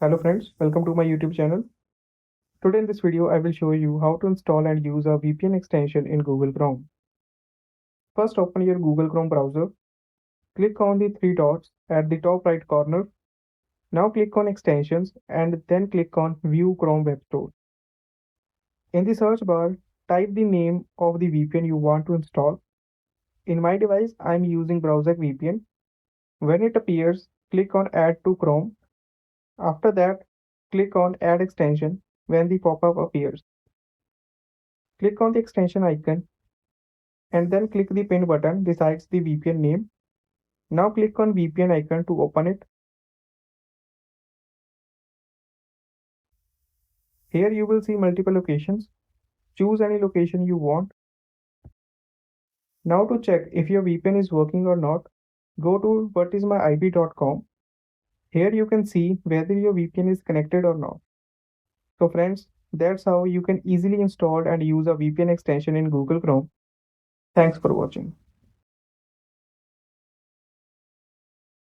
Hello friends, welcome to my YouTube channel. Today in this video, I will show you how to install and use a VPN extension in Google Chrome. First, open your Google Chrome browser. Click on the three dots at the top right corner. Now click on Extensions and then click on View Chrome Web Store. In the search bar, type the name of the VPN you want to install. In my device, I am using Browser VPN. When it appears, click on Add to Chrome. After that, click on Add Extension when the pop-up appears. Click on the extension icon and then click the pin button besides the VPN name. Now click on VPN icon to open it. Here you will see multiple locations. Choose any location you want. Now to check if your VPN is working or not, go to whatismyip.com. Here you can see whether your VPN is connected or not. So friends, that's how you can easily install and use a VPN extension in Google Chrome. Thanks for watching.